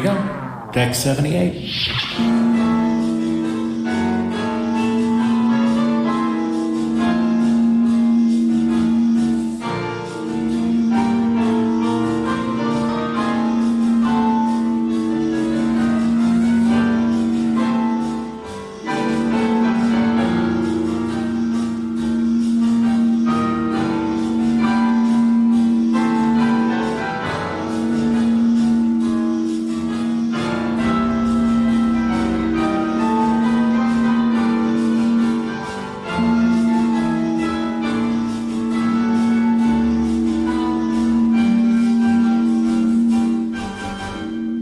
you go. Deck 78.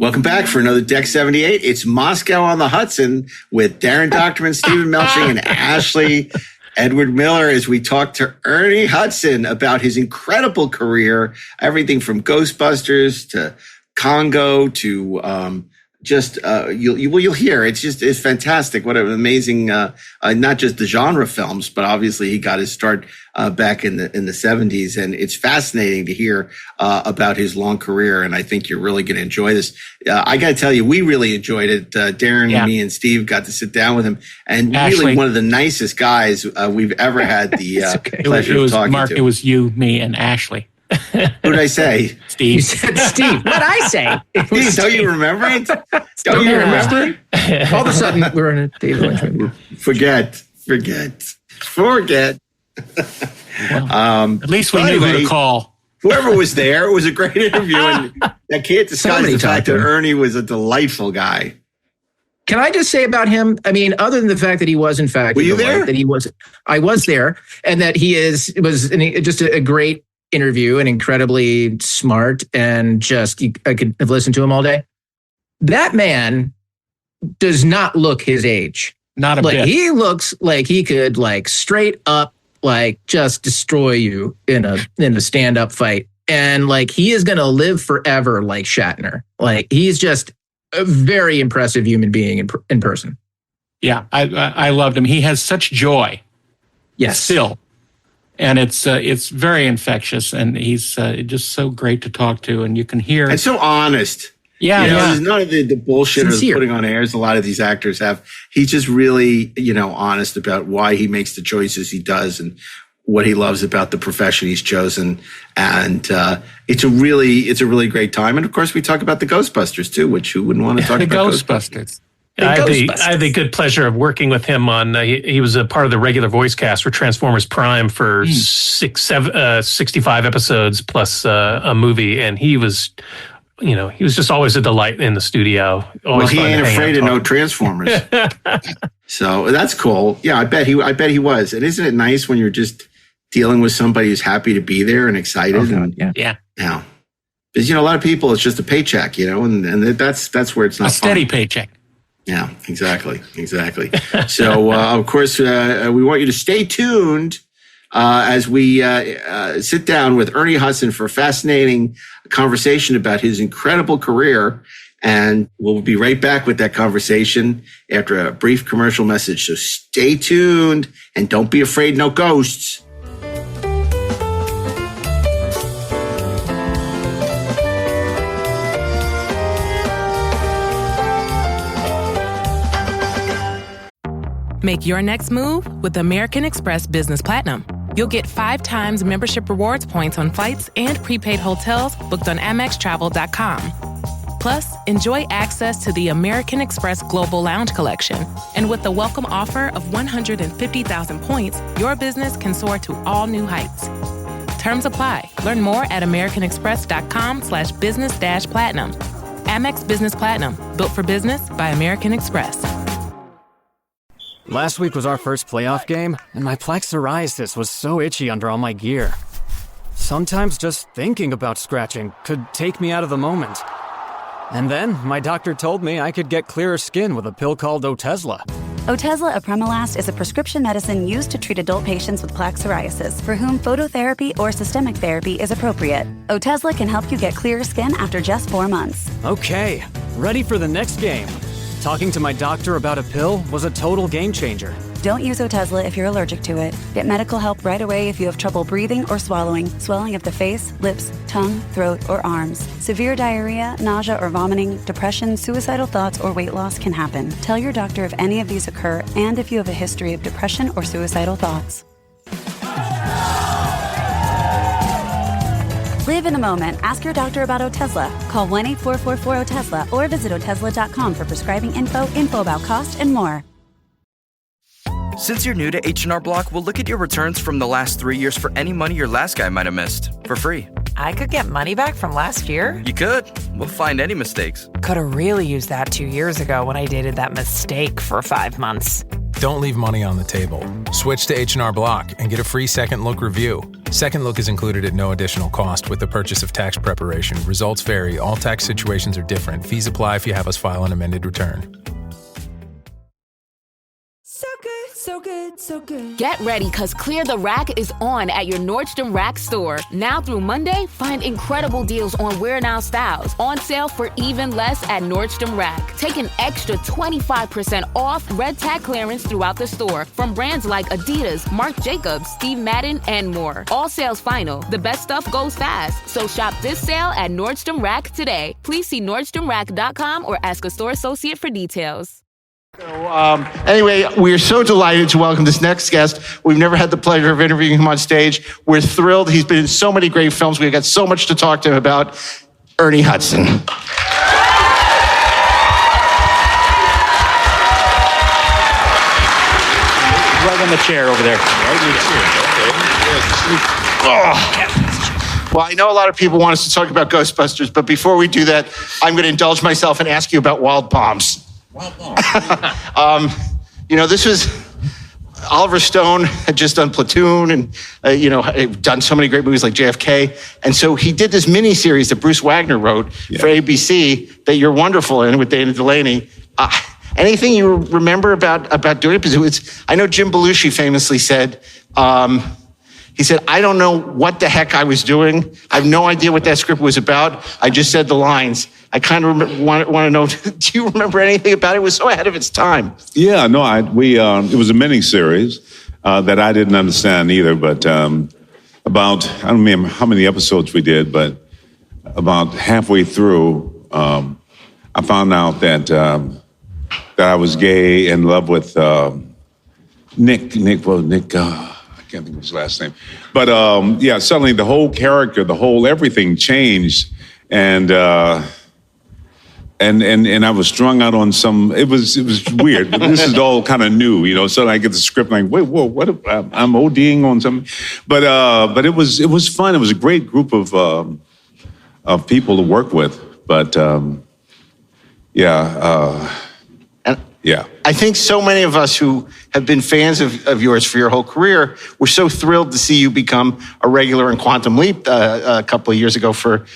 Welcome back for another Deck 78. It's Moscow on the Hudson with Daren Dochterman, Steven Melching, and Ashley Edward Miller as we talk to Ernie Hudson about his incredible career, everything from Ghostbusters to Congo to you'll hear it's fantastic. What an amazing not just the genre films, but obviously he got his start back in the 70s, and it's fascinating to hear about his long career. And I think you're really going to enjoy this. I got to tell you, we really enjoyed it. Darren, and me, and Steve got to sit down with him, and Ashley, really one of the nicest guys we've ever had the pleasure of talking Mark, to. It was you, me, and Ashley. Who did I say? Steve. You said Steve. What'd I say? Steve, don't you remember it? Don't you remember it? All of a sudden, we're in a David Lynch movie. Forget. Well, at least we knew who to call. Whoever was there, it was a great interview, and I can't disguise the fact that Ernie was a delightful guy. Can I just say about him? I mean, other than the fact that he was, in fact, were you there? I was there, and that was just a great interview and incredibly smart, and I could have listened to him all day. That man does not look his age. Not a bit. He looks like he could straight up just destroy you in a stand-up fight. And he is going to live forever like Shatner. He's just a very impressive human being in person. Yeah, I loved him. He has such joy. Yes. Still. And it's very infectious, and he's just so great to talk to, and you can hear. And so honest. Yeah, There's none of the bullshit or the putting on airs a lot of these actors have. He's just really, honest about why he makes the choices he does and what he loves about the profession he's chosen. And it's a really great time. And of course, we talk about the Ghostbusters too, which who wouldn't want to talk about Ghostbusters? I had the good pleasure of working with him on. He was a part of the regular voice cast for Transformers Prime for 65 episodes plus a movie, and he was just always a delight in the studio. Well, he ain't afraid of no Transformers, so that's cool. Yeah, I bet he was. And isn't it nice when you're just dealing with somebody who's happy to be there and excited? Yeah. Because a lot of people, it's just a paycheck, and that's where it's not a steady paycheck. Yeah, exactly. So, of course, we want you to stay tuned as we sit down with Ernie Hudson for a fascinating conversation about his incredible career. And we'll be right back with that conversation after a brief commercial message. So stay tuned and don't be afraid, no ghosts. Make your next move with American Express Business Platinum. You'll get 5 times membership rewards points on flights and prepaid hotels booked on AmexTravel.com. Plus, enjoy access to the American Express Global Lounge Collection. And with the welcome offer of 150,000 points, your business can soar to all new heights. Terms apply. Learn more at americanexpress.com/business-platinum. Amex Business Platinum. Built for business by American Express. Last week was our first playoff game, and my plaque psoriasis was so itchy under all my gear. Sometimes just thinking about scratching could take me out of the moment. And then my doctor told me I could get clearer skin with a pill called Otezla. Otezla apremilast is a prescription medicine used to treat adult patients with plaque psoriasis for whom phototherapy or systemic therapy is appropriate. Otezla can help you get clearer skin after just 4 months. Okay, ready for the next game. Talking to my doctor about a pill was a total game changer. Don't use Otezla if you're allergic to it. Get medical help right away if you have trouble breathing or swallowing, swelling of the face, lips, tongue, throat, or arms. Severe diarrhea, nausea or vomiting, depression, suicidal thoughts, or weight loss can happen. Tell your doctor if any of these occur and if you have a history of depression or suicidal thoughts. Live in the moment. Ask your doctor about Otezla. Call 1-844-4-OTEZLA or visit Otezla.com for prescribing info about cost, and more. Since you're new to H&R Block, we'll look at your returns from the last 3 years for any money your last guy might have missed for free. I could get money back from last year? You could. We'll find any mistakes. Could have really used that 2 years ago when I dated that mistake for 5 months. Don't leave money on the table. Switch to H&R Block and get a free Second Look review. Second Look is included at no additional cost with the purchase of tax preparation. Results vary. All tax situations are different. Fees apply if you have us file an amended return. So good, so good, so good. Get ready, because Clear the Rack is on at your Nordstrom Rack store. Now through Monday, find incredible deals on Wear Now styles. On sale for even less at Nordstrom Rack. Take an extra 25% off red tag clearance throughout the store from brands like Adidas, Marc Jacobs, Steve Madden, and more. All sales final. The best stuff goes fast. So shop this sale at Nordstrom Rack today. Please see NordstromRack.com or ask a store associate for details. Anyway, we're so delighted to welcome this next guest. We've never had the pleasure of interviewing him on stage. We're thrilled. He's been in so many great films. We've got so much to talk to him about. Ernie Hudson. Right on the chair over there. Well, I know a lot of people want us to talk about Ghostbusters, but before we do that, I'm going to indulge myself and ask you about Wild Palms. This was Oliver Stone had just done Platoon and done so many great movies like JFK, and so he did this miniseries that Bruce Wagner wrote for ABC that you're wonderful in with Dana Delaney. Anything you remember about doing it? Because I know Jim Belushi famously said. He said, I don't know what the heck I was doing. I have no idea what that script was about. I just said the lines. I kind of want to know, do you remember anything about it? It was so ahead of its time. Yeah, no, it was a mini-series that I didn't understand either, but about, I don't remember how many episodes we did, but about halfway through, I found out that I was gay, in love with Nick, I can't think of his last name. But suddenly the whole character, everything changed. And I was strung out on some, it was weird. This is all kind of new, so I get the script like, wait, whoa, what, I'm ODing on something. But it was fun. It was a great group of people to work with. But yeah. I think so many of us who have been fans of yours for your whole career were so thrilled to see you become a regular in Quantum Leap a couple of years ago. Tell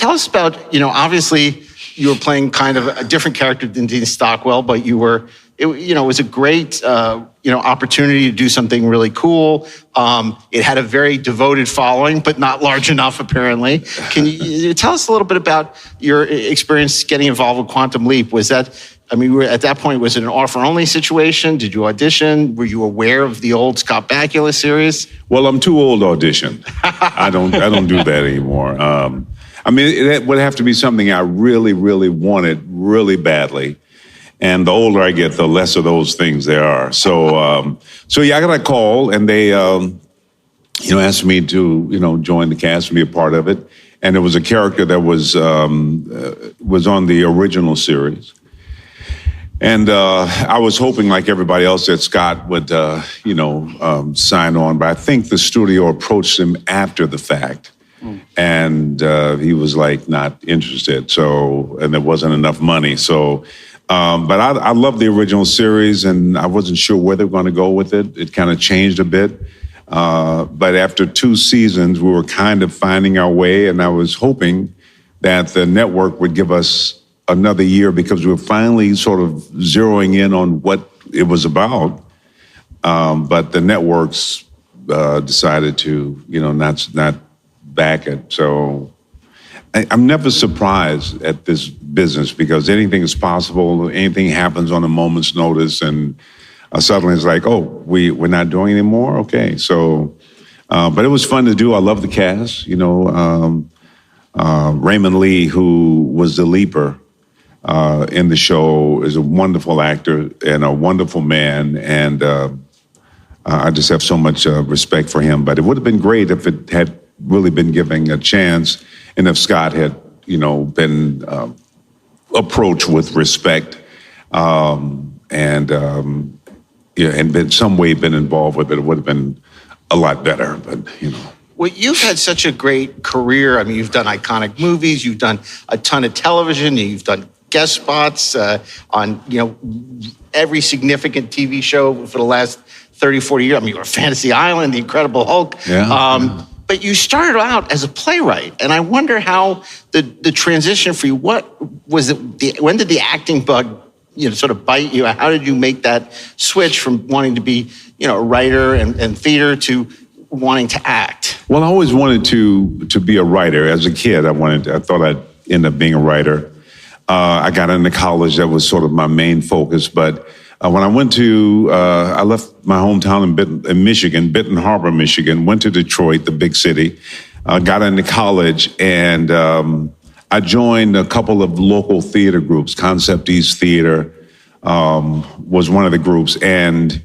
us about, obviously you were playing kind of a different character than Dean Stockwell, but it was a great, opportunity to do something really cool. It had a very devoted following, but not large enough, apparently. Can you tell us a little bit about your experience getting involved with Quantum Leap? At that point, was it an offer-only situation? Did you audition? Were you aware of the old Scott Bakula series? Well, I'm too old to audition. I don't do that anymore. It would have to be something I really, really wanted really badly. And the older I get, the less of those things there are. So I got a call, and they, asked me to, join the cast and be a part of it. And it was a character that was on the original series. And I was hoping, like everybody else, that Scott would, sign on. But I think the studio approached him after the fact. And he was not interested. And there wasn't enough money. But I love the original series, and I wasn't sure where they were going to go with it. It kind of changed a bit. But after 2 seasons, we were kind of finding our way, and I was hoping that the network would give us another year because we were finally sort of zeroing in on what it was about. But the networks decided to, not back it. So I'm never surprised at this business because anything is possible. Anything happens on a moment's notice. And suddenly it's like, oh, we're not doing it anymore? Okay, so, but it was fun to do. I love the cast, Raymond Lee, who was the leaper in the show, is a wonderful actor and a wonderful man, and I just have so much respect for him. But it would have been great if it had really been given a chance, and if Scott had, been approached with respect, and been some way been involved with it. It would have been a lot better. But Well, you've had such a great career. I mean, you've done iconic movies, you've done a ton of television, you've done guest spots on every significant TV show for the last 30, 40 years. I mean, you were Fantasy Island, The Incredible Hulk. Yeah. But you started out as a playwright, and I wonder how the transition for you. What was it? When did the acting bug, sort of bite you? How did you make that switch from wanting to be, a writer and theater to wanting to act? Well, I always wanted to be a writer. As a kid, I thought I'd end up being a writer. I got into college. That was sort of my main focus. But when I went I left my hometown in Michigan, Benton Harbor, Michigan, went to Detroit, the big city, got into college, and I joined a couple of local theater groups. Concept East Theater was one of the groups, and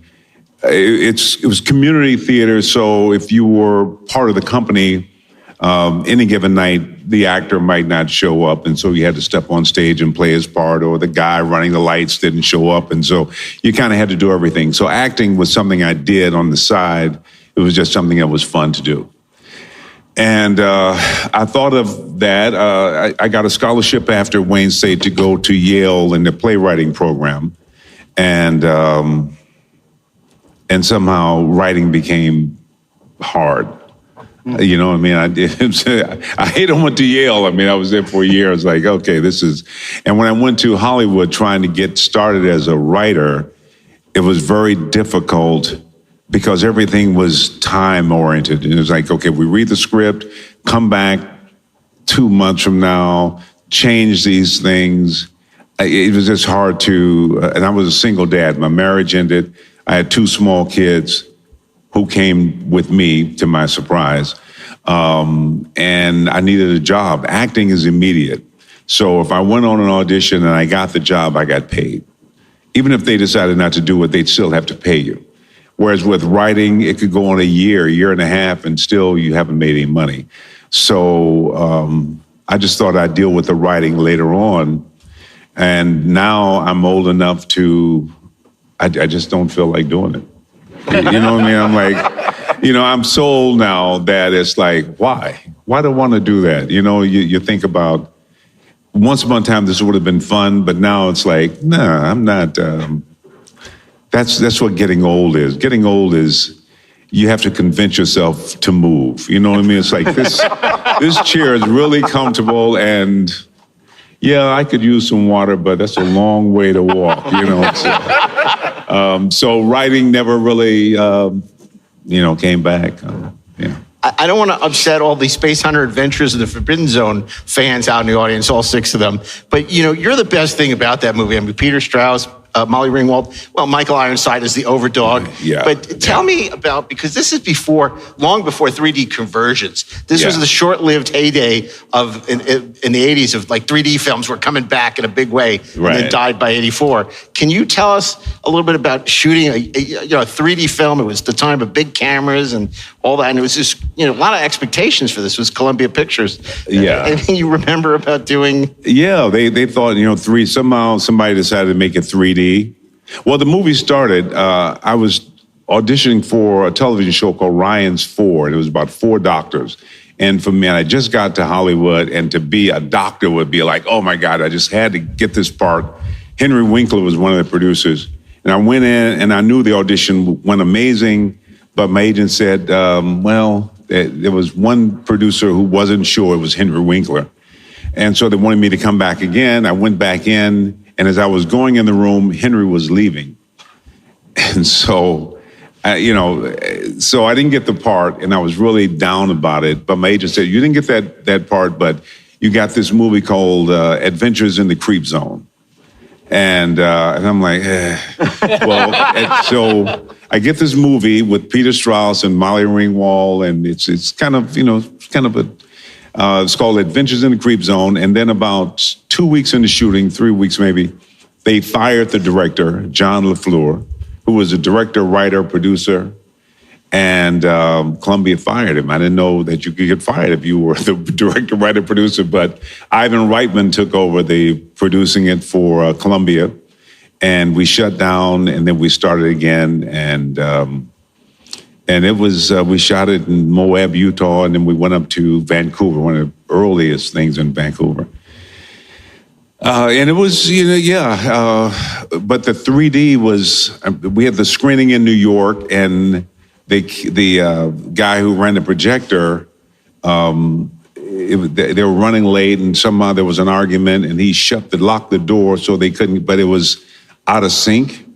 it was community theater. So if you were part of the company, any given night, the actor might not show up, and so you had to step on stage and play his part, or the guy running the lights didn't show up, and so you kind of had to do everything. So acting was something I did on the side. It was just something that was fun to do. And I thought of that. I got a scholarship after Wayne State to go to Yale in the playwriting program, and somehow writing became hard. You know what I mean? I hate I went to Yale. I mean, I was there for a year. I was like, okay, and when I went to Hollywood trying to get started as a writer, it was very difficult because everything was time oriented. And it was like, okay, we read the script, come back 2 months from now, change these things. It was just hard and I was a single dad. My marriage ended. I had 2 small kids who came with me, to my surprise, and I needed a job. Acting is immediate. So if I went on an audition and I got the job, I got paid. Even if they decided not to do it, they'd still have to pay you. Whereas with writing, it could go on a year and a half, and still you haven't made any money. So I just thought I'd deal with the writing later on. And now I'm old enough I just don't feel like doing it. You know what I mean? I'm like, I'm so old now that it's like, why? Why do I want to do that? You think about, once upon a time this would have been fun, but now it's like, nah, I'm not. That's what getting old is. Getting old is you have to convince yourself to move. You know what I mean? It's like this chair is really comfortable, and yeah, I could use some water, but that's a long way to walk, So writing never really, came back. I don't want to upset all the Space Hunter Adventures of the Forbidden Zone fans out in the audience, all 6 of them. But, you're the best thing about that movie. I mean, Peter Strauss, Molly Ringwald, Michael Ironside is the overdog. Yeah. But tell me about, because this is long before 3D conversions. This was the short-lived heyday in the 80s of like 3D films were coming back in a big way, and then died by 84. Can you tell us a little bit about shooting a 3D film? It was the time of big cameras and all that, and it was just a lot of expectations for this. It was Columbia Pictures. Yeah. Anything you remember about doing? Yeah, they thought somehow somebody decided to make it 3D. Well, the movie started, I was auditioning for a television show called Ryan's 4, and it was about 4 doctors. And for me, I just got to Hollywood, and to be a doctor would be like, oh my God, I just had to get this part. Henry Winkler was one of the producers. And I went in, and I knew the audition went amazing, but my agent said, there was one producer who wasn't sure it was Henry Winkler. And so they wanted me to come back again. I went back in, and as I was going in the room, Henry was leaving. And so, so I didn't get the part, and I was really down about it. But my agent said, you didn't get that part, but you got this movie called Adventures in the Creep Zone. And I'm like, well, and so I get this movie with Peter Strauss and Molly Ringwald, and it's kind of, it's called Adventures in the Creep Zone. And then about 2 weeks into shooting, 3 weeks maybe, they fired the director, John LaFleur, who was a director, writer, producer, and Columbia fired him. I didn't know that you could get fired if you were the director, writer, producer, but Ivan Reitman took over the producing it for Columbia, and we shut down, and then we started again, and it was, we shot it in Moab, Utah, and then we went up to Vancouver, one of the earliest things in Vancouver. And it was, but the 3D was, we had the screening in New York, and the guy who ran the projector, they were running late, and somehow there was an argument, and he locked the door so they couldn't, but it was out of sync.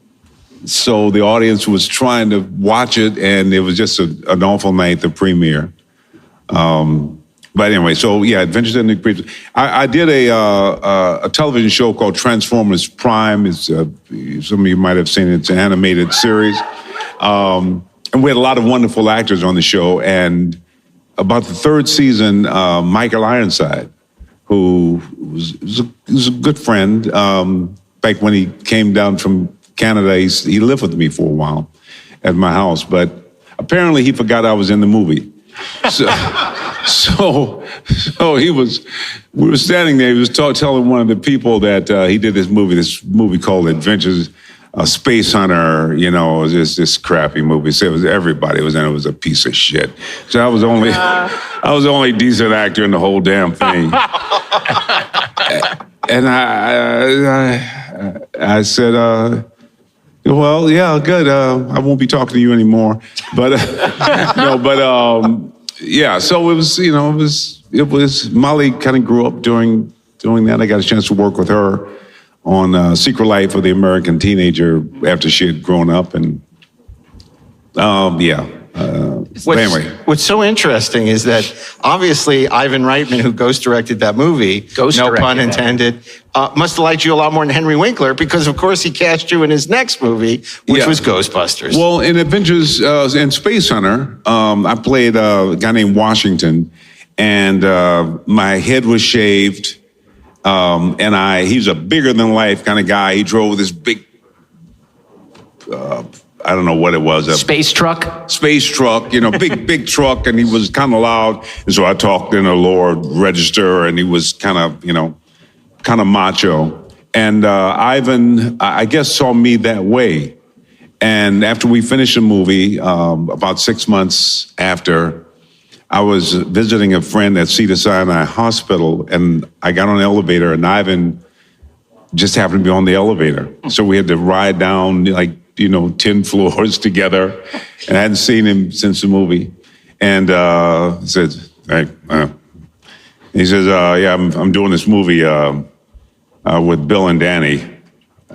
So the audience was trying to watch it, and it was just an awful night, the premiere. But anyway, so yeah, Adventures in the Creep. I did a television show called Transformers Prime. It's some of you might have seen it. It's an animated series. And we had a lot of wonderful actors on the show. And about the third season, Michael Ironside, who was a good friend. Back when he came down from Canada, he lived with me for a while at my house. But apparently he forgot I was in the movie. So we were standing there. He was telling one of the people that he did this movie called Adventures, Space Hunter. It was this crappy movie. So everybody was in it. It was a piece of shit. So I was the only decent actor in the whole damn thing. And I said, well, yeah, good. I won't be talking to you anymore. But yeah. So it was. Molly kind of grew up doing that. I got a chance to work with her on Secret Life of the American Teenager after she had grown up, and yeah. Anyway, what's so interesting is that obviously Ivan Reitman, who ghost directed that movie, no pun intended, must have liked you a lot more than Henry Winkler, because of course he cast you in his next movie, which was Ghostbusters. Well, in Adventures and Space Hunter, I played a guy named Washington, and my head was shaved, and he's a bigger than life kind of guy. He drove this big, I don't know what it was. Space truck? Space truck, big truck, and he was kind of loud. And so I talked in a lower register, and he was kind of macho. And Ivan, I guess, saw me that way. And after we finished the movie, about 6 months after, I was visiting a friend at Cedars-Sinai Hospital, and I got on the elevator, and Ivan just happened to be on the elevator. So we had to ride down, 10 floors together, and I hadn't seen him since the movie. And he said, "Hey," he says, "Yeah, I'm doing this movie with Bill and Danny."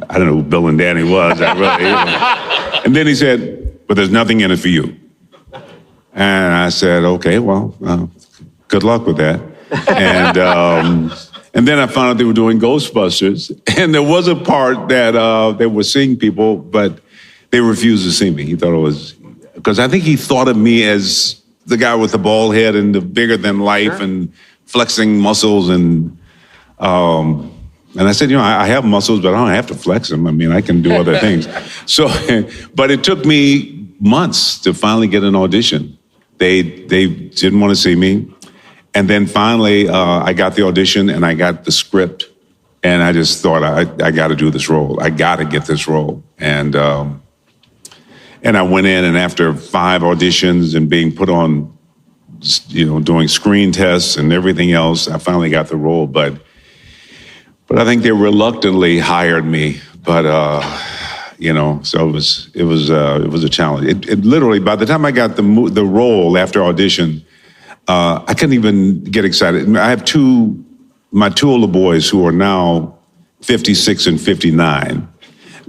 I don't know who Bill and Danny was. And then he said, "But there's nothing in it for you." And I said, "Okay, well, good luck with that." And then I found out they were doing Ghostbusters, and there was a part that they were seeing people, but they refused to see me. He thought it was, because I think he thought of me as the guy with the bald head and the bigger than life and flexing muscles. And I said, I have muscles, but I don't have to flex them. I mean, I can do other things. So, but it took me months to finally get an audition. They didn't want to see me. And then finally, I got the audition and I got the script. And I just thought, I got to do this role. I got to get this role. And I went in, and after 5 auditions and being put on, doing screen tests and everything else, I finally got the role. But I think they reluctantly hired me. But so it was a challenge. It literally, by the time I got the role after audition, I couldn't even get excited. I have my two older boys who are now 56 and 59.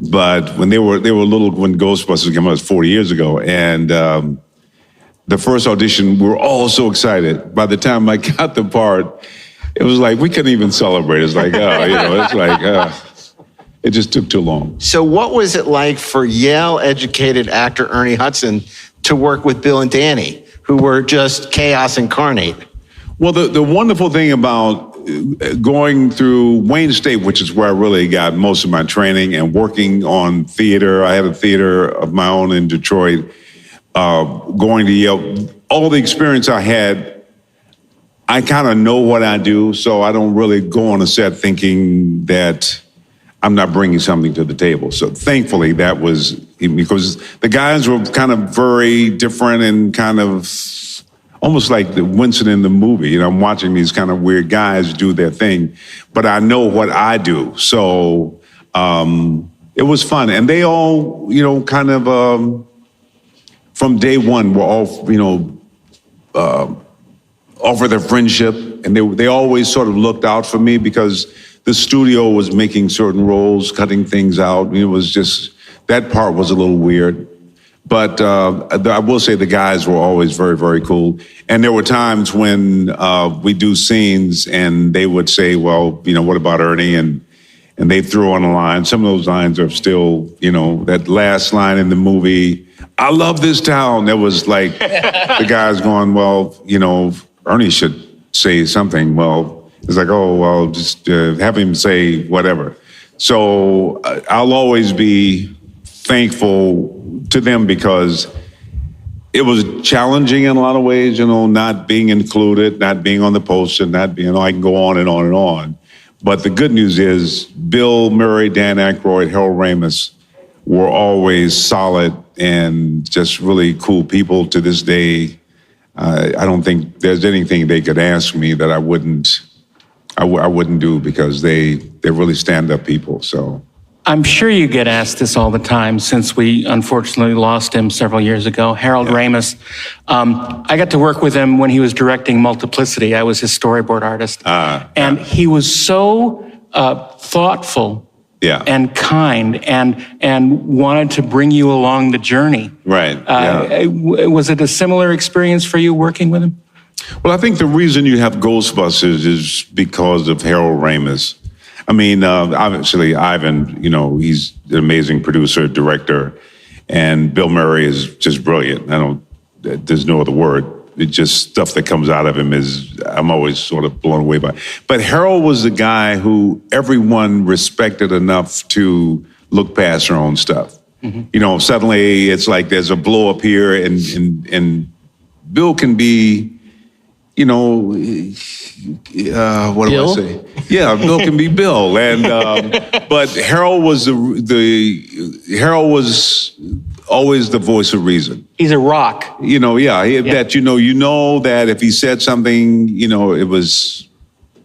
But when they were little, when Ghostbusters came out, it was 40 years ago. And the first audition, we were all so excited. By the time I got the part, it was like, we couldn't even celebrate. It's like, It just took too long. So what was it like for Yale-educated actor Ernie Hudson to work with Bill and Danny, who were just chaos incarnate? Well, the wonderful thing about going through Wayne State, which is where I really got most of my training, and working on theater, I had a theater of my own in Detroit, going to Yale, all the experience I had, I kind of know what I do, so I don't really go on a set thinking that I'm not bringing something to the table. So thankfully that was, because the guys were kind of very different and kind of almost like the Winston in the movie. You know, I'm watching these kind of weird guys do their thing, but I know what I do. So it was fun. And they all, you know, kind of from day one were all, you know, offer their friendship. And they always sort of looked out for me because the studio was making certain roles, cutting things out. It was just, that part was a little weird. But I will say the guys were always very, very cool. And there were times when we do scenes and they would say, well, you know, what about Ernie? And they threw on a line. Some of those lines are still, you know, that last line in the movie, I love this town. That was like the guys going, well, you know, Ernie should say something. Well, it's like, oh, well, just have him say whatever. So I'll always be thankful to them because it was challenging in a lot of ways, you know, not being included, not being on the poster, not being, you know, I can go on and on and on. But the good news is Bill Murray, Dan Aykroyd, Harold Ramis were always solid and just really cool people to this day. I don't think there's anything they could ask me that I wouldn't do because they really stand-up people, so. I'm sure you get asked this all the time since we unfortunately lost him several years ago. Harold Ramis. I got to work with him when he was directing Multiplicity. I was his storyboard artist. And he was so thoughtful and kind and wanted to bring you along the journey. Right. Was it a similar experience for you working with him? Well, I think the reason you have Ghostbusters is because of Harold Ramis. I mean, obviously, Ivan, you know, he's an amazing producer, director, and Bill Murray is just brilliant. There's no other word. It's just stuff that comes out of him I'm always sort of blown away by. But Harold was the guy who everyone respected enough to look past their own stuff. Mm-hmm. You know, suddenly it's like there's a blow up here and Bill can be, you know, what Bill? do I say? Yeah, Bill can be Bill, and but Harold was Harold was always the voice of reason. He's a rock. You know, that you know that if he said something, you know, it was,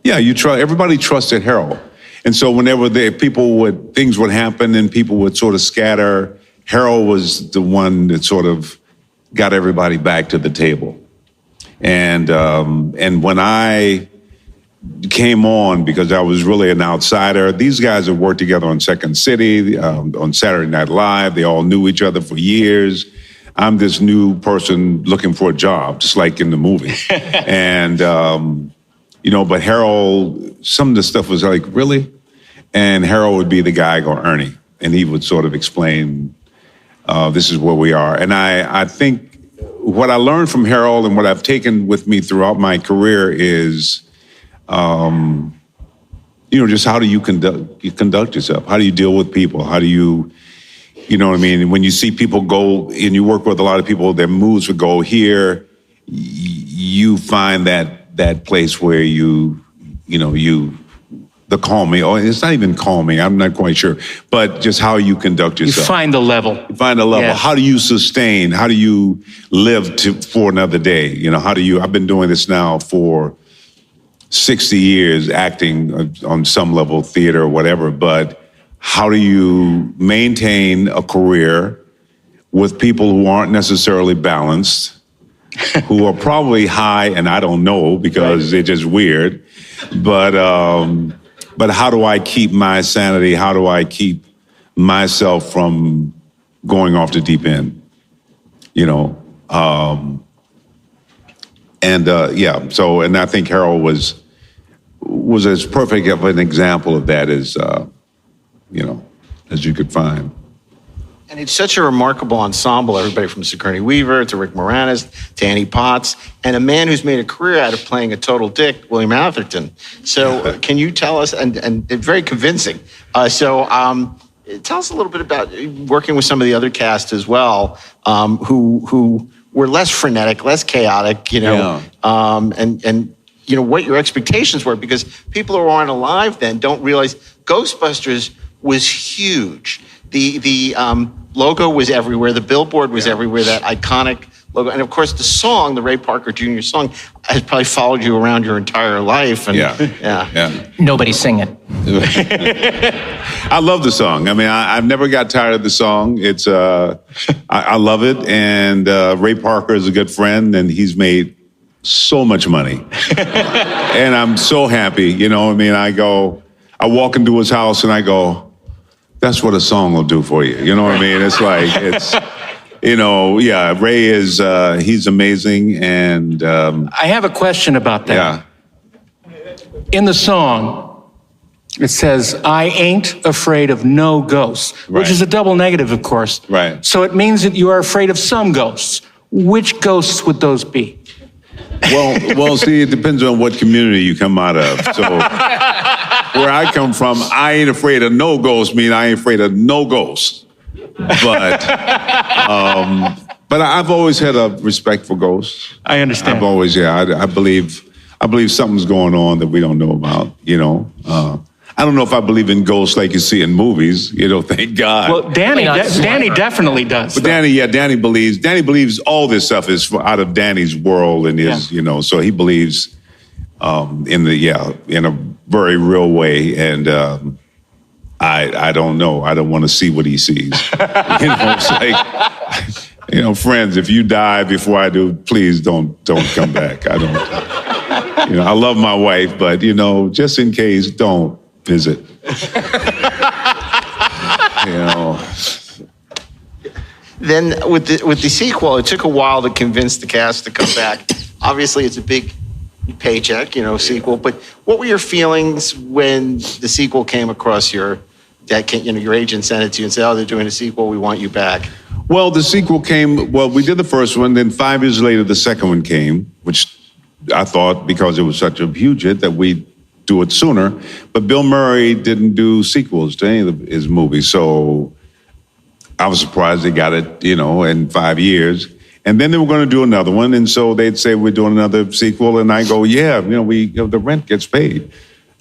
everybody trusted Harold, and so whenever things would happen and people would sort of scatter, Harold was the one that sort of got everybody back to the table. And when I came on, because I was really an outsider, these guys had worked together on Second City, on Saturday Night Live. They all knew each other for years. I'm this new person looking for a job, just like in the movie. And, you know, but Harold, some of the stuff was like, really? And Harold would be the guy going, Ernie. And he would sort of explain, this is where we are. And I think, what I learned from Harold and what I've taken with me throughout my career is, you know, just how do you conduct yourself? How do you deal with people? How do you know what I mean? When you see people go, and you work with a lot of people, their moods would go here, you find that place where the calming, or it's not even calming, I'm not quite sure, but just how you conduct yourself. You find the level. Yes. How do you sustain? How do you live for another day? You know, I've been doing this now for 60 years, acting on some level, theater or whatever, but how do you maintain a career with people who aren't necessarily balanced, who are probably high, and I don't know because they're just weird, but how do I keep my sanity? How do I keep myself from going off the deep end? You know, and I think Harold was as perfect of an example of that as, you know, as you could find. And it's such a remarkable ensemble, everybody from Sigourney Weaver to Rick Moranis to Annie Potts, and a man who's made a career out of playing a total dick, William Atherton. So can you tell us, and very convincing, tell us a little bit about working with some of the other cast as well, who were less frenetic, less chaotic, and what your expectations were, because people who aren't alive then don't realize Ghostbusters was huge. The logo was everywhere. The billboard was everywhere, that iconic logo. And of course, the song, the Ray Parker Jr. song, has probably followed you around your entire life. And, Nobody sing it. I love the song. I mean, I've never got tired of the song. It's I love it. And Ray Parker is a good friend, and he's made so much money. And I'm so happy. I walk into his house and I go, that's what a song will do for you. You know what I mean? It's like, Ray is, he's amazing. And I have a question about that. Yeah. In the song, it says, I ain't afraid of no ghosts, which is a double negative, of course. Right. So it means that you are afraid of some ghosts. Which ghosts would those be? Well, see, it depends on what community you come out of. So where I come from, I ain't afraid of no ghosts, mean I ain't afraid of no ghosts. But I've always had a respect for ghosts. I understand. I've always, I believe something's going on that we don't know about, I don't know if I believe in ghosts like you see in movies, thank God. Well, Danny definitely does. But Danny believes all this stuff is out of Danny's world and his, so he believes in a very real way. And I don't know. I don't want to see what he sees. It's like, friends, if you die before I do, please don't come back. I don't, I love my wife, but, just in case, don't visit. Then with the sequel, it took a while to convince the cast to come back. Obviously, it's a big paycheck, sequel. But what were your feelings when the sequel came across your desk? Your agent sent it to you and said, "Oh, they're doing a sequel. We want you back." Well, the sequel came. Well, we did the first one. Then 5 years later, the second one came, which I thought, because it was such a huge hit, that we'd do it sooner. But Bill Murray didn't do sequels to any of his movies, so I was surprised they got it, in 5 years. And then they were going to do another one, and so they'd say, we're doing another sequel, and I go, the rent gets paid.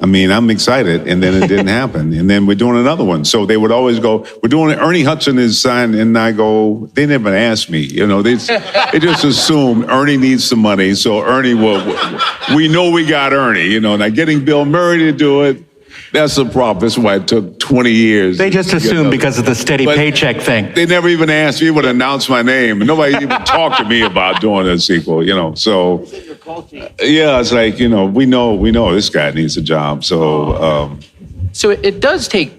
I mean, I'm excited, and then it didn't happen. And then we're doing another one. So they would always go, we're doing it. Ernie Hudson is signed, and I go, they never asked me. They just assume Ernie needs some money, so Ernie we know we got Ernie. Now getting Bill Murray to do it, that's the problem. That's why it took 20 years. They just assumed because of the steady paycheck thing. They never even asked me, would announce my name. Nobody even talked to me about doing a sequel, So, it's like, we know this guy needs a job. So, So it does take,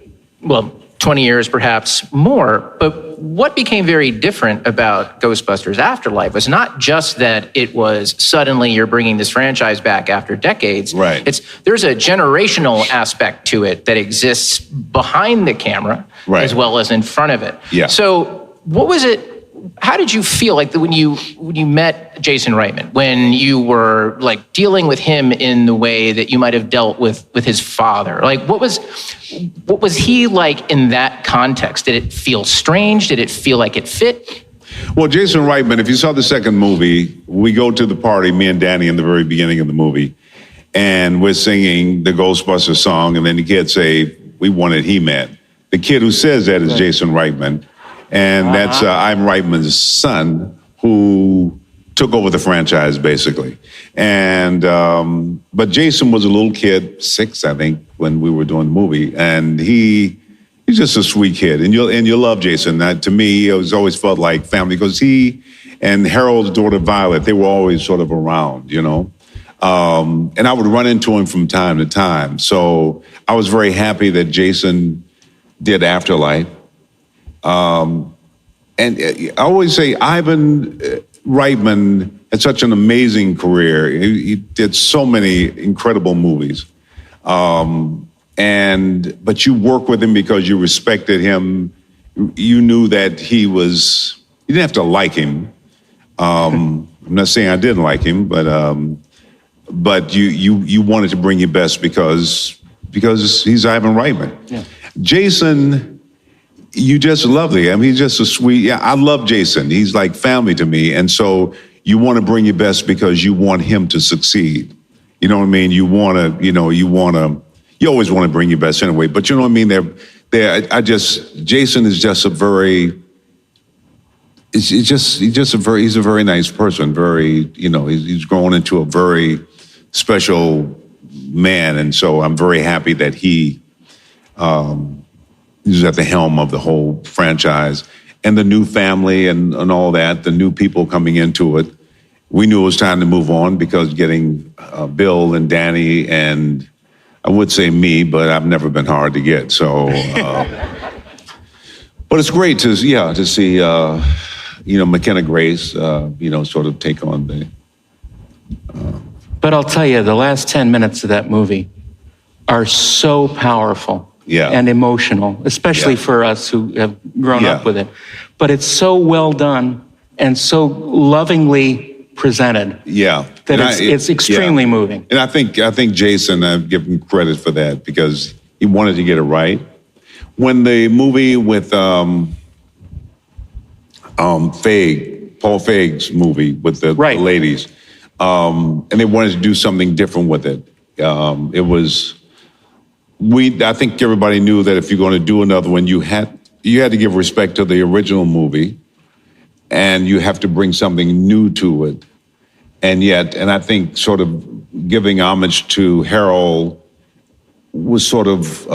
20 years, perhaps more. But what became very different about Ghostbusters Afterlife was not just that it was suddenly you're bringing this franchise back after decades. Right. There's a generational aspect to it that exists behind the camera as well as in front of it. Yeah. So what was it? How did you feel like when you met Jason Reitman, when you were like dealing with him in the way that you might have dealt with his father? Like what was he like in that context? Did it feel strange? Did it feel like it fit? Well, Jason Reitman, if you saw the second movie, we go to the party, me and Danny, in the very beginning of the movie, and we're singing the Ghostbusters song, and then the kids say, we wanted He-Man. The kid who says that is Jason Reitman. And that's I'm Reitman's son, who took over the franchise, basically. And but Jason was a little kid, 6, I think, when we were doing the movie, and he's just a sweet kid, and you love Jason. To me, it was always felt like family, because he and Harold's daughter Violet, they were always sort of around, And I would run into him from time to time. So I was very happy that Jason did Afterlife. And I always say Ivan Reitman had such an amazing career. He did so many incredible movies. but you work with him because you respected him. You knew that you didn't have to like him. I'm not saying I didn't like him, but you wanted to bring your best because he's Ivan Reitman. Yeah. Jason, you just lovely. I mean, he's just a sweet. Yeah, I love Jason. He's like family to me, and so you want to bring your best because you want him to succeed. You know what I mean? You always want to bring your best anyway. But you know what I mean? Jason is just a very. He's a very nice person. Very, he's grown into a very special man, and so I'm very happy that he's at the helm of the whole franchise and the new family and all that. The new people coming into it. We knew it was time to move on because getting Bill and Danny and I would say me, but I've never been hard to get. So, but it's great to see. McKenna Grace, sort of take on the. But I'll tell you, the last 10 minutes of that movie are so powerful and emotional, especially for us who have grown up with it. But it's so well done and so lovingly presented. Yeah, that it's extremely moving. And I think Jason, I give him credit for that because he wanted to get it right. When the movie with Paul Feig's movie with the ladies, and they wanted to do something different with it. I think everybody knew that if you're going to do another one, you had to give respect to the original movie, and you have to bring something new to it. And I think sort of giving homage to Harold was sort of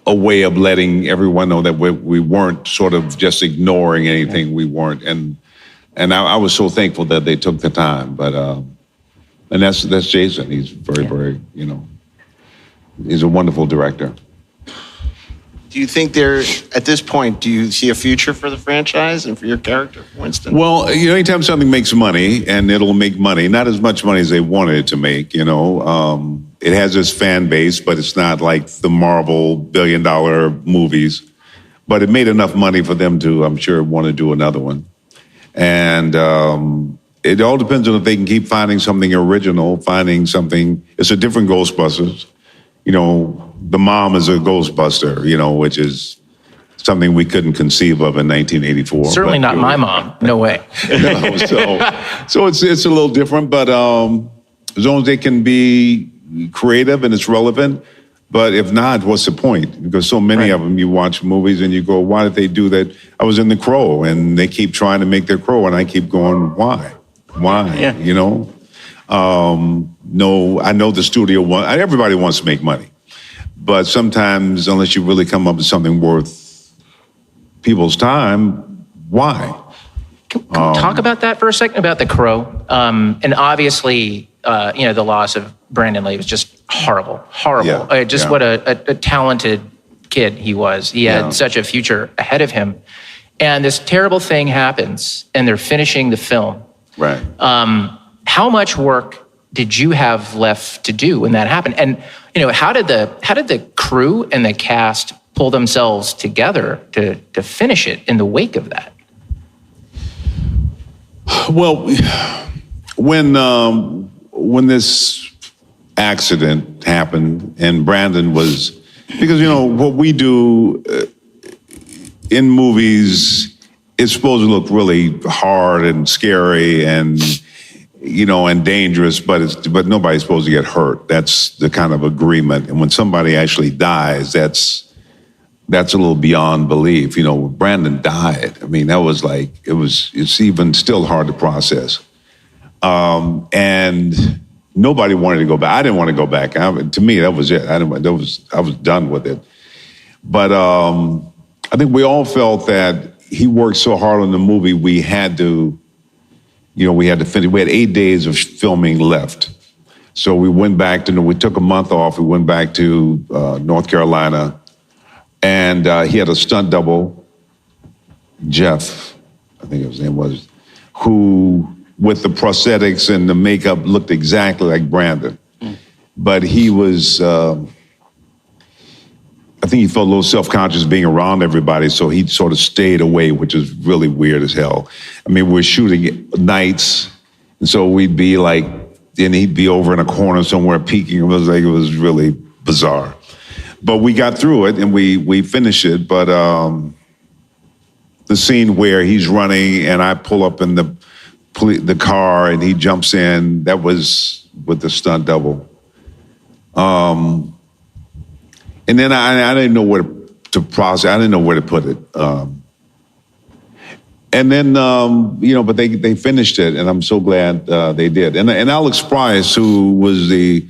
a way of letting everyone know that we weren't sort of just ignoring anything. We weren't, and I was so thankful that they took the time. But and that's Jason. He's very he's a wonderful director. Do you think at this point, do you see a future for the franchise and for your character, Winston? Well, anytime something makes money, and it'll make money, not as much money as they wanted it to make, it has its fan base, but it's not like the Marvel billion-dollar movies. But it made enough money for them to, I'm sure, want to do another one. And it all depends on if they can keep finding something original, it's a different Ghostbusters. The mom is a Ghostbuster, which is something we couldn't conceive of in 1984. Certainly not my mom. No way. No, so it's a little different, but as long as they can be creative and it's relevant. But if not, what's the point? Because so many of them, you watch movies and you go, why did they do that? I was in The Crow, and they keep trying to make their Crow, and I keep going, why? Yeah. No, I know the studio everybody wants to make money. But sometimes, unless you really come up with something worth people's time, why? Can we talk about that for a second, about The Crow? And obviously, the loss of Brandon Lee was just horrible. What a talented kid he was. He had such a future ahead of him. And this terrible thing happens, and they're finishing the film. Right. How much work did you have left to do when that happened? And how did the crew and the cast pull themselves together to finish it in the wake of that? Well, when this accident happened and Brandon was, because what we do in movies, it's supposed to look really hard and scary and and dangerous, but nobody's supposed to get hurt. That's the kind of agreement. And when somebody actually dies, that's a little beyond belief. Brandon died. I mean, that was it's even still hard to process. And nobody wanted to go back. I didn't want to go back. To me, that was it. I was done with it. But I think we all felt that he worked so hard on the movie, we had to finish. We had 8 days of filming left. So we went back we took a month off. We went back to North Carolina, and he had a stunt double, Jeff, I think his name was, who, with the prosthetics and the makeup, looked exactly like Brandon. But he was I think he felt a little self-conscious being around everybody, so he sort of stayed away, which is really weird as hell. I mean, we're shooting nights, and so we'd be like, and he'd be over in a corner somewhere peeking. It was really bizarre. But we got through it, and we finished it. But the scene where he's running, and I pull up in the car, and he jumps in, that was with the stunt double. And then I didn't know where to process. I didn't know where to put it. And then, but they finished it, and I'm so glad they did. And Alex Price, who was the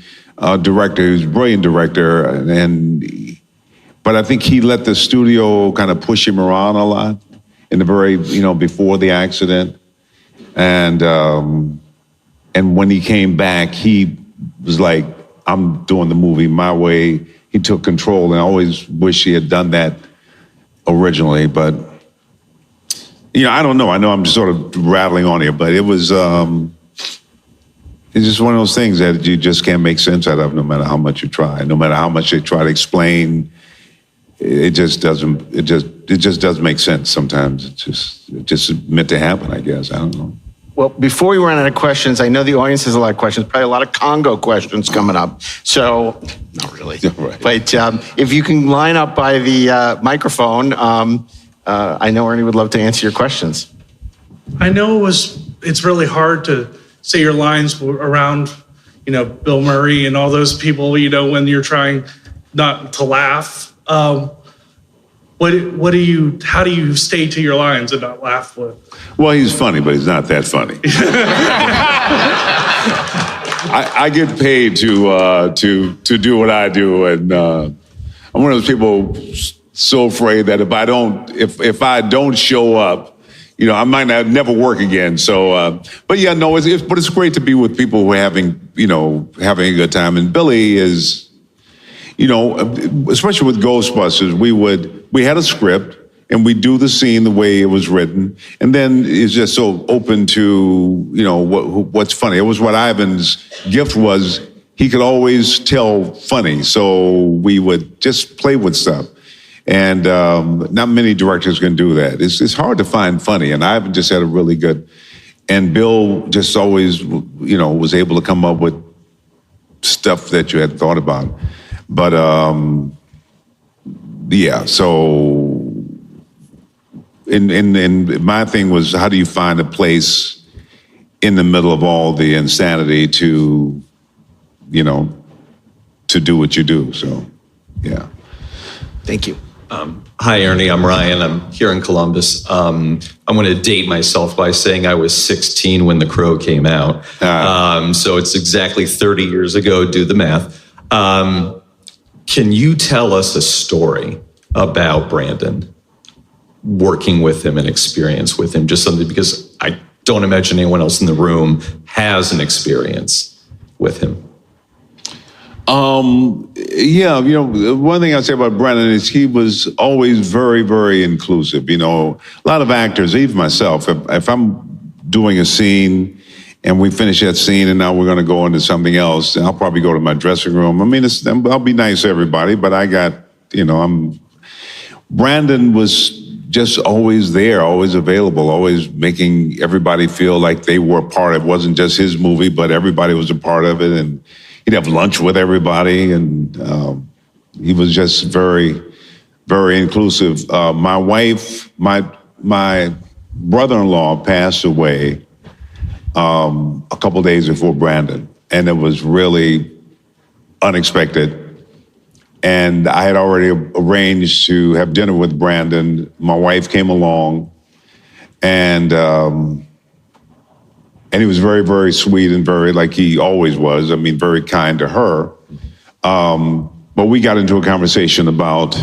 director, he was a brilliant director, but I think he let the studio kind of push him around a lot in the very, before the accident. And when he came back, he was like, I'm doing the movie my way. He took control, and I always wish he had done that originally. But, I don't know. I know I'm just sort of rattling on here, but it was, it's just one of those things that you just can't make sense out of no matter how much you try. No matter how much they try to explain, it just doesn't make sense sometimes. It's just meant to happen, I guess. I don't know. Well, before we run out of questions, I know the audience has a lot of questions, probably a lot of Congo questions coming up. So, not really. Right. But if you can line up by the microphone, I know Ernie would love to answer your questions. I know it's really hard to say your lines around, Bill Murray and all those people, when you're trying not to laugh. How do you stay to your lines and not laugh with? Well, he's funny, but he's not that funny. I get paid to do what I do, and I'm one of those people so afraid that if I don't show up, I might never work again. So, but yeah, no, it's great to be with people who are having a good time, and Billy is. Especially with Ghostbusters, we had a script and we do the scene the way it was written, and then it's just so open to what's funny. It was what Ivan's gift was. He could always tell funny, so we would just play with stuff. And not many directors can do that. It's hard to find funny, and Ivan just had a really good. And Bill just always was able to come up with stuff that you had thought about. But, so and my thing was, how do you find a place in the middle of all the insanity to do what you do? So, yeah. Thank you. Hi, Ernie. I'm Ryan. I'm here in Columbus. I'm going to date myself by saying I was 16 when The Crow came out. So it's exactly 30 years ago. Do the math. Can you tell us a story about Brandon, working with him and experience with him? Just something, because I don't imagine anyone else in the room has an experience with him. One thing I'd say about Brandon is he was always very, very inclusive. A lot of actors, even myself, if I'm doing a scene and we finish that scene and now we're going to go into something else, I'll probably go to my dressing room. I mean, I'll be nice to everybody, but I got, Brandon was just always there, always available, always making everybody feel like they were a part of it. It wasn't just his movie, but everybody was a part of it. And he'd have lunch with everybody. And he was just very, very inclusive. My wife, my brother-in-law passed away a couple days before Brandon, and it was really unexpected. And I had already arranged to have dinner with Brandon. My wife came along, and he was very, very sweet and very, like he always was. I mean, very kind to her. But we got into a conversation about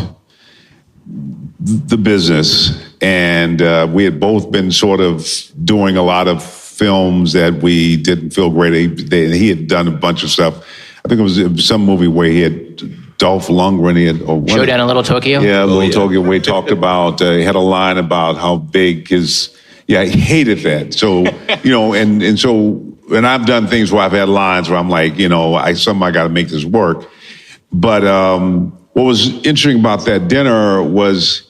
the business, and we had both been sort of doing a lot of films that we didn't feel great. He had done a bunch of stuff. I think it was some movie where he had Dolph Lundgren. He had Showdown in Little Tokyo. Yeah, Little Tokyo. We talked about. He had a line about how big his. Yeah, he hated that. So and I've done things where I've had lines where I'm like, I got to make this work. But what was interesting about that dinner was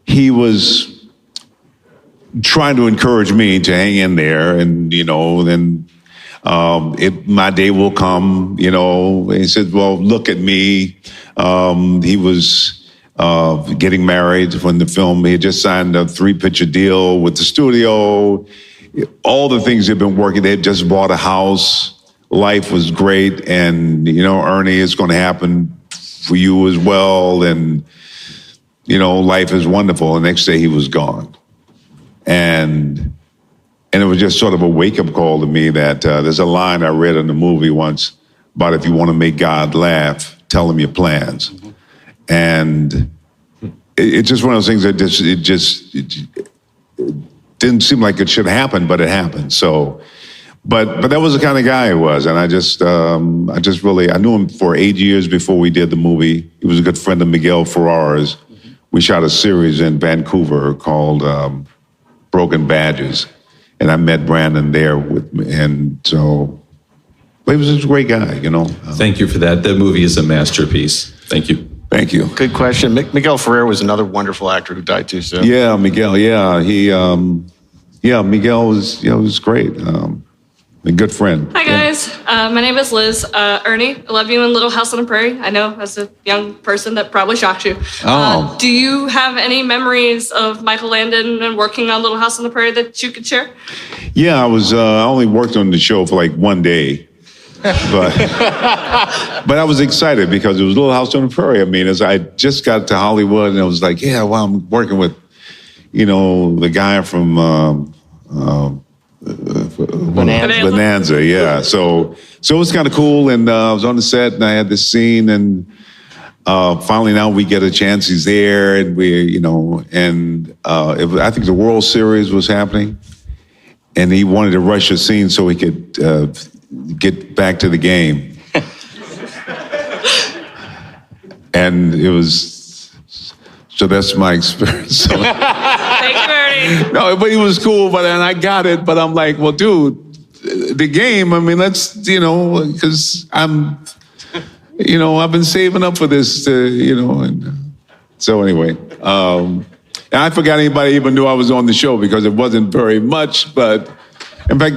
he was trying to encourage me to hang in there, and then my day will come. He said, "Well, look at me." He was getting married when the film. He had just signed a 3-picture deal with the studio. All the things they've been working. They had just bought a house. Life was great, and Ernie, it's going to happen for you as well, and life is wonderful. The next day he was gone, and it was just sort of a wake-up call to me that there's a line I read in the movie once about if you want to make God laugh, tell him your plans. Mm-hmm. And it's just one of those things that it didn't seem like it should happen, but it happened. So, but that was the kind of guy he was, and I knew him for 8 years before we did the movie. He was a good friend of Miguel Ferrara's. Mm-hmm. We shot a series in Vancouver called Broken Badges. And I met Brandon there with me, and so he was a great guy, Thank you for that. That movie is a masterpiece. Thank you. Thank you. Good question. Miguel Ferrer was another wonderful actor who died too soon. Yeah, Miguel. Yeah, Miguel was great. A good friend. Hi guys, my name is Liz. Ernie, I love you in Little House on the Prairie. I know as a young person that probably shocks you. Oh. Do you have any memories of Michael Landon and working on Little House on the Prairie that you could share? Yeah, I only worked on the show for like 1 day. But I was excited because it was Little House on the Prairie. I mean, as I just got to Hollywood, and I was like, I'm working with, the guy from Bonanza, yeah. So it was kind of cool, and I was on the set, and I had this scene, and finally now we get a chance. He's there, and I think the World Series was happening, and he wanted to rush a scene so he could get back to the game. And it was, so that's my experience. So, thank you, Ernie. No, but he was cool, but then I got it, but I'm like, well, dude, the game, I mean, let's, because I've been saving up for this, and so anyway. And I forgot anybody even knew I was on the show because it wasn't very much, but in fact,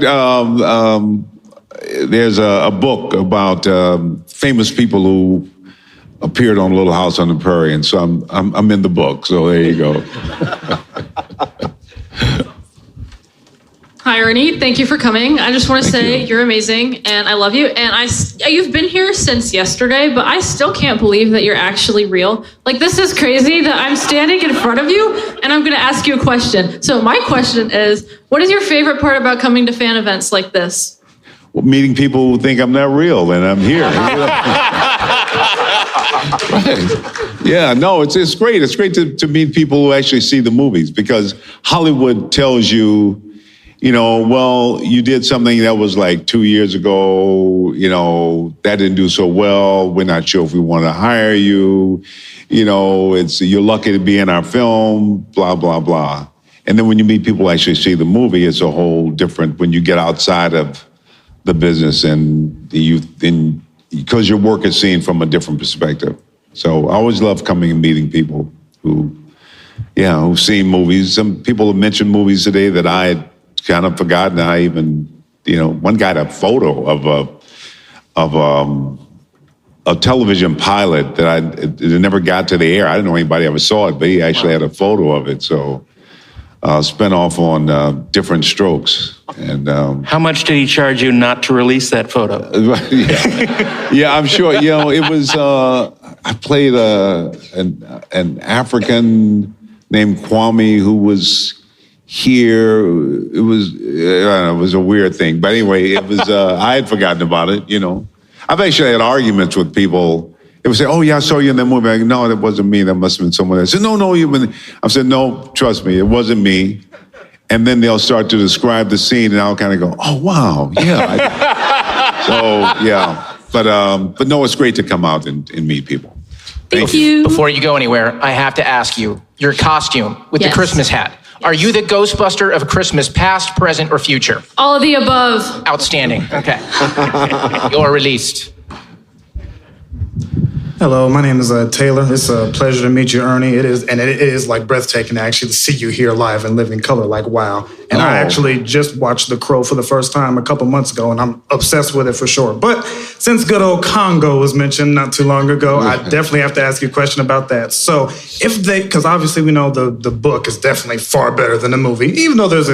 there's a book about famous people who appeared on Little House on the Prairie, and so I'm in the book. So there you go. Hi, Ernie. Thank you for coming. I just want to say you're amazing, and I love you. And you've been here since yesterday, but I still can't believe that you're actually real. Like, this is crazy that I'm standing in front of you, and I'm going to ask you a question. So my question is, what is your favorite part about coming to fan events like this? Well, meeting people who think I'm not real, and I'm here. Right. Yeah, no, it's great. It's great to meet people who actually see the movies, because Hollywood tells you, well, you did something that was like 2 years ago, that didn't do so well. We're not sure if we want to hire you. You're lucky to be in our film, blah, blah, blah. And then when you meet people who actually see the movie, it's a whole different, when you get outside of the business and because your work is seen from a different perspective. So I always love coming and meeting people who've seen movies. Some people have mentioned movies today that I had kind of forgotten. I even, one guy had a photo of a television pilot that it never got to the air. I didn't know anybody ever saw it, but he actually had a photo of it. So spent off on Different Strokes. And how much did he charge you not to release that photo? Yeah, I'm sure. It was. I played an African named Kwame who was here. It was a weird thing, but anyway, it was. I had forgotten about it. I've actually had arguments with people. They would say, "Oh yeah, I saw you in that movie." I'm like, "No, that wasn't me. That must have been someone else." I said, "No, you've been." I said, "No, trust me, it wasn't me." And then they'll start to describe the scene, and I'll kind of go, "Oh wow, yeah." So yeah, but no, it's great to come out and meet people. Thank you. Before you go anywhere, I have to ask you: your costume with the Christmas hat. Are you the Ghostbuster of Christmas, past, present, or future? All of the above. Outstanding. Okay. You're released. Hello, my name is Taylor. It's a pleasure to meet you, Ernie. It is like breathtaking actually to see you here live and live in color. Like, wow. And I actually just watched The Crow for the first time a couple months ago, and I'm obsessed with it for sure. But since good old Congo was mentioned not too long ago, I definitely have to ask you a question about that. So because obviously we know the book is definitely far better than the movie, even though there's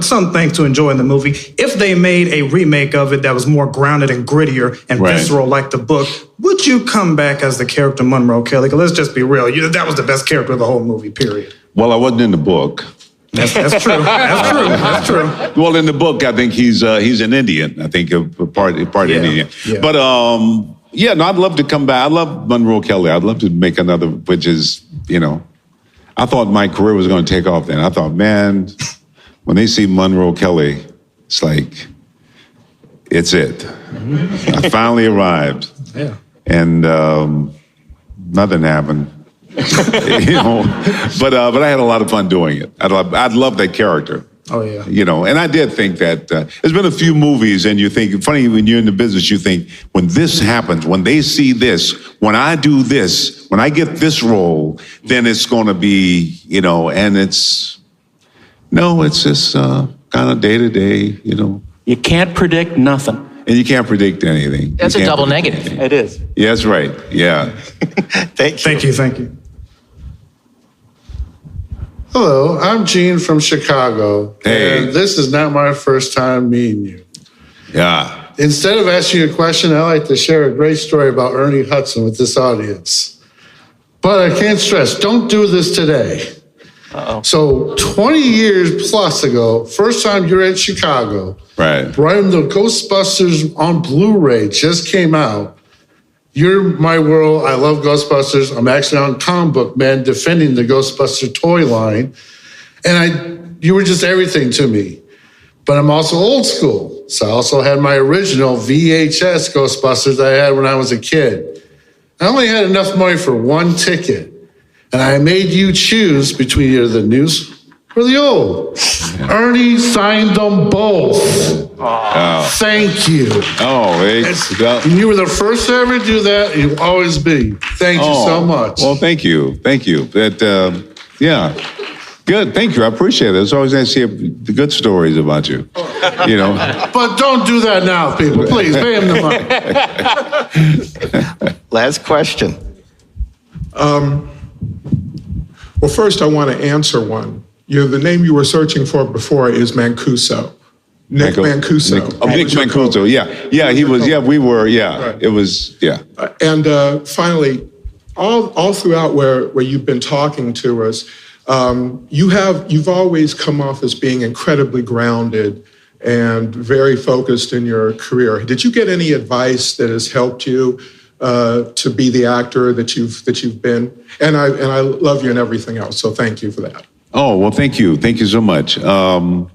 some things to enjoy in the movie. If they made a remake of it that was more grounded and grittier and visceral like the book, would you come back as the character Monroe Kelly? Because let's just be real, that was the best character of the whole movie, period. Well, I wasn't in the book. That's true. That's true. Well, in the book, I think he's an Indian. I think a part Indian. Yeah. But I'd love to come back. I love Monroe Kelly. I'd love to make another, which is, I thought my career was going to take off then. I thought, man, when they see Monroe Kelly, it's like, it's it. I finally arrived. Yeah. And nothing happened. But I had a lot of fun doing it. I'd love that character. Oh, yeah. And I did think that there's been a few movies, and you think, funny, when you're in the business, you think, when this happens, when they see this, when I do this, when I get this role, then it's going to be, and it's just kind of day to day, You can't predict nothing. And you can't predict anything. That's a double negative. Anything. It is. Yeah, that's right. Yeah. Thank you. Hello, I'm Gene from Chicago. Hey. And this is not my first time meeting you. Yeah. Instead of asking you a question, I like to share a great story about Ernie Hudson with this audience. But I can't stress, don't do this today. Uh-oh. So 20 years plus ago, first time you're in Chicago, right when the Ghostbusters on Blu-ray just came out, you're my world. I love Ghostbusters. I'm actually on Comic Book Man defending the Ghostbuster toy line. And you were just everything to me. But I'm also old school. So I also had my original VHS Ghostbusters I had when I was a kid. I only had enough money for one ticket. And I made you choose between either the new or the old. Ernie signed them both. Oh. Thank you. You were the first to ever do that, and you'll always be. Thank you so much. Well, thank you. Good. Thank you. I appreciate it. It's always nice to hear the good stories about you. But don't do that now, people. Please, pay him the money. Last question. Well, first I want to answer one. The name you were searching for before is Mancuso. Nick Mancuso. Nick Mancuso, yeah. Yeah, he was, we were, Right. It was, yeah. And finally, all throughout where you've been talking to us, you've always come off as being incredibly grounded and very focused in your career. Did you get any advice that has helped you to be the actor that you've been? And I love you and everything else, so thank you for that. Oh, well, thank you. Thank you so much. When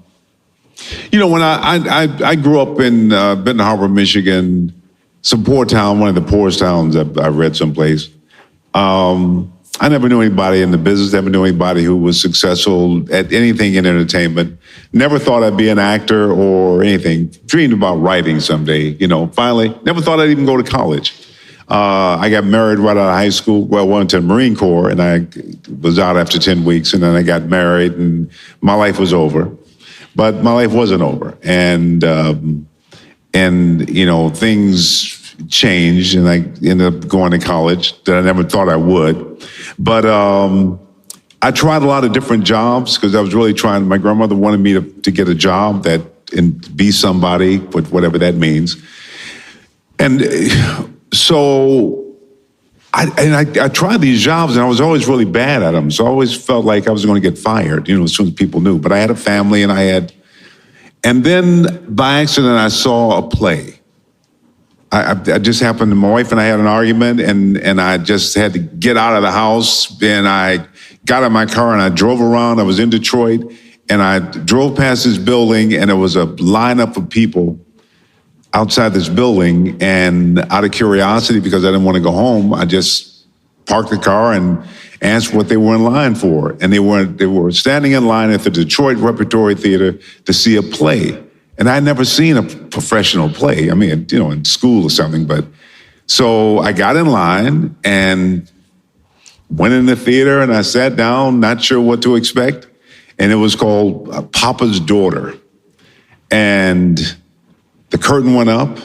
I grew up in Benton Harbor, Michigan, some poor town, one of the poorest towns I read someplace. I never knew anybody in the business, never knew anybody who was successful at anything in entertainment. Never thought I'd be an actor or anything. Dreamed about writing someday, finally. Never thought I'd even go to college. I got married right out of high school. Well, went to the Marine Corps, and I was out after 10 weeks, and then I got married, and my life was over. But my life wasn't over. And things changed, and I ended up going to college that I never thought I would. But I tried a lot of different jobs because I was really trying. My grandmother wanted me to get a job and be somebody, with whatever that means. And so I tried these jobs, and I was always really bad at them. So I always felt like I was going to get fired, as soon as people knew. But I had a family, and then by accident, I saw a play. I just happened to, my wife and I had an argument, and I just had to get out of the house, and I got in my car and I drove around. I was in Detroit, and I drove past this building, and there was a lineup of people outside this building, and out of curiosity, because I didn't want to go home, I just parked the car and asked what they were in line for. And they were standing in line at the Detroit Repertory Theater to see a play. And I'd never seen a professional play. I mean, in school or something, but So I got in line and went in the theater, and I sat down, not sure what to expect. And it was called Papa's Daughter. And the curtain went up,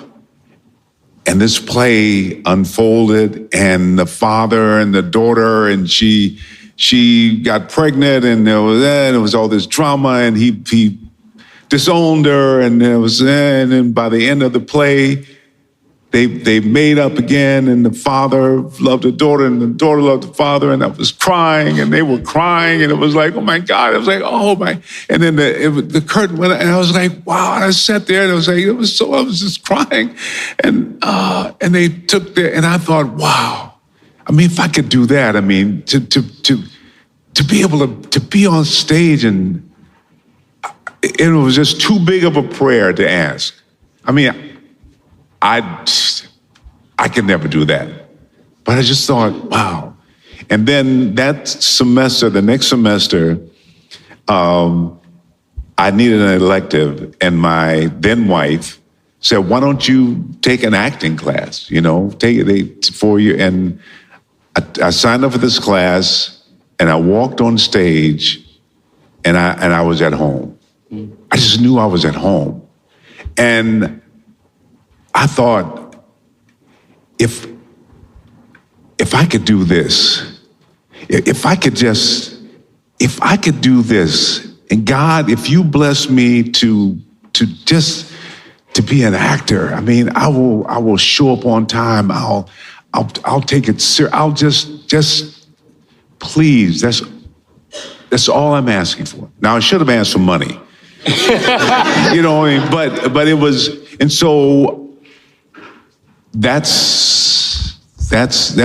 and this play unfolded, and the father and the daughter, and she got pregnant, and there was all this drama, and he disowned her, and then by the end of the play, they made up again, and the father loved the daughter, and the daughter loved the father, and I was crying, and they were crying, and it was like, oh my God, I was like, oh my, and then the curtain went, and I was like, wow, and I sat there, and I was just crying, and they took and I thought, wow, I mean, if I could do that, I mean, to be able to be on stage, and it was just too big of a prayer to ask. I mean, I could never do that. But I just thought, wow. And then that semester, the next semester, I needed an elective, and my then wife said, why don't you take an acting class, take it 4 years. And I signed up for this class, and I walked on stage, and I was at home. I just knew I was at home. And I thought, if I could do this, if I could do this, and God, if you bless me to be an actor, I mean, I will show up on time. I'll take it serious. I'll just please. That's all I'm asking for. Now, I should have asked for money. You know what I mean? But it was, and so that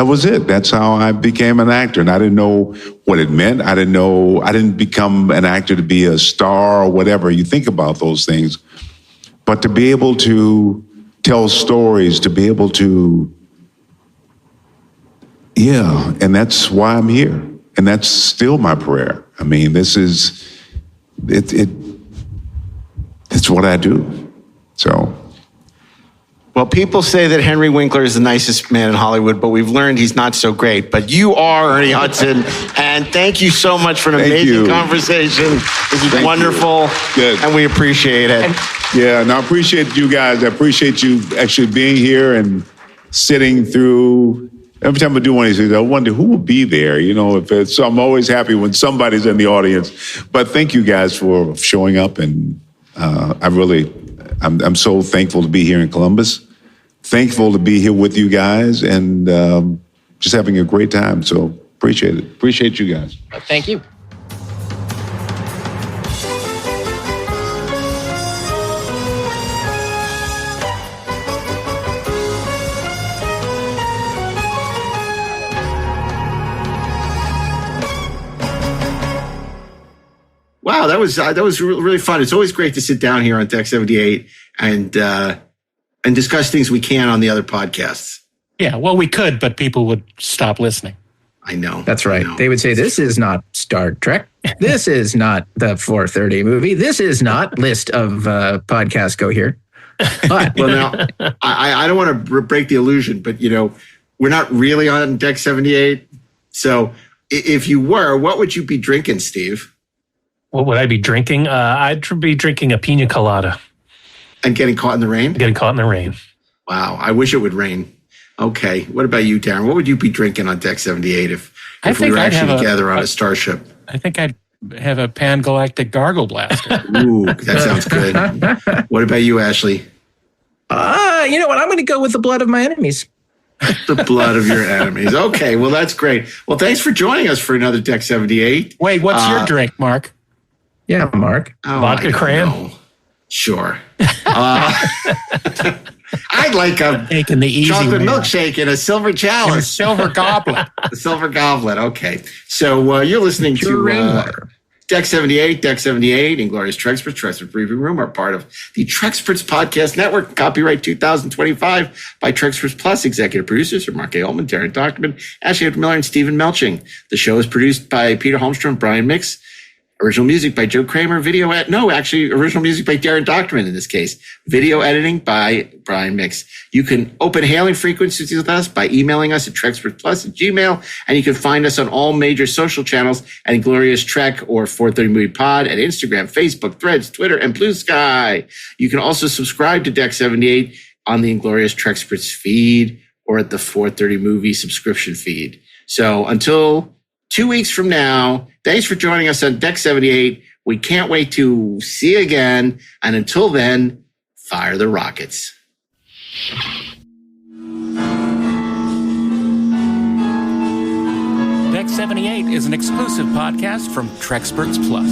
was it. That's how I became an actor. And I didn't know what it meant. I didn't become an actor to be a star or whatever. You think about those things. But to be able to tell stories, to be able to, and that's why I'm here. And that's still my prayer. I mean, this is, it's what I do. So. Well, people say that Henry Winkler is the nicest man in Hollywood, but we've learned he's not so great. But you are Ernie Hudson, and thank you so much for an amazing conversation. This is wonderful, Good. And we appreciate it. And I appreciate you guys. I appreciate you actually being here and sitting through. Every time I do one of these things, I wonder who will be there. So I'm always happy when somebody's in the audience. But thank you guys for showing up, and I'm so thankful to be here in Columbus. Thankful to be here with you guys, and just having a great time. So appreciate it. Appreciate you guys. Thank you. Wow, that was really fun. It's always great to sit down here on Deck 78 and discuss things we can on the other podcasts. Yeah, well, we could, but people would stop listening. I know. That's right. They would say, this is not Star Trek. This is not the 4:30 movie. This is not list of podcasts go here. But well, now, I don't want to break the illusion, but, we're not really on Deck 78. So if you were, what would you be drinking, Steve? What would I be drinking? I'd be drinking a pina colada. And getting caught in the rain? Getting caught in the rain. Wow, I wish it would rain. Okay, what about you, Darren? What would you be drinking on Deck 78 if we were actually together on a starship? I think I'd have a pan-galactic gargle blaster. Ooh, that sounds good. What about you, Ashley? You know what? I'm going to go with the blood of my enemies. The blood of your enemies. Okay, well, that's great. Well, thanks for joining us for another Deck 78. Wait, what's your drink, Mark? Yeah, Mark. Vodka cran? Sure. I'd like a chocolate milkshake in a silver chalice. In a silver goblet. A silver goblet. Okay. So you're listening to Deck 78, Deck 78, Inglorious Treksperts, Treksperts Briefing Room are part of the Treksperts Podcast Network. Copyright 2025 by Treksperts Plus. Executive producers are Mark A. Altman, DAREN DOCHTERMAN, Ashley Miller, and STEVEN MELCHIng. The show is produced by Peter Holmstrom, Brian Mix. Original music by Joe Kramer. Original music by Darren Docterman in this case. Video editing by Brian Mix. You can open hailing frequencies with us by emailing us at TrekSpertsPlus@gmail, and you can find us on all major social channels at Inglorious Trek or 430 Movie Pod at Instagram, Facebook, Threads, Twitter, and Blue Sky. You can also subscribe to Deck 78 on the Inglorious Treksperts feed or at the 430 Movie subscription feed. So until 2 weeks from now, thanks for joining us on Deck 78. We can't wait to see you again. And until then, fire the rockets. Deck 78 is an exclusive podcast from Treksperts Plus.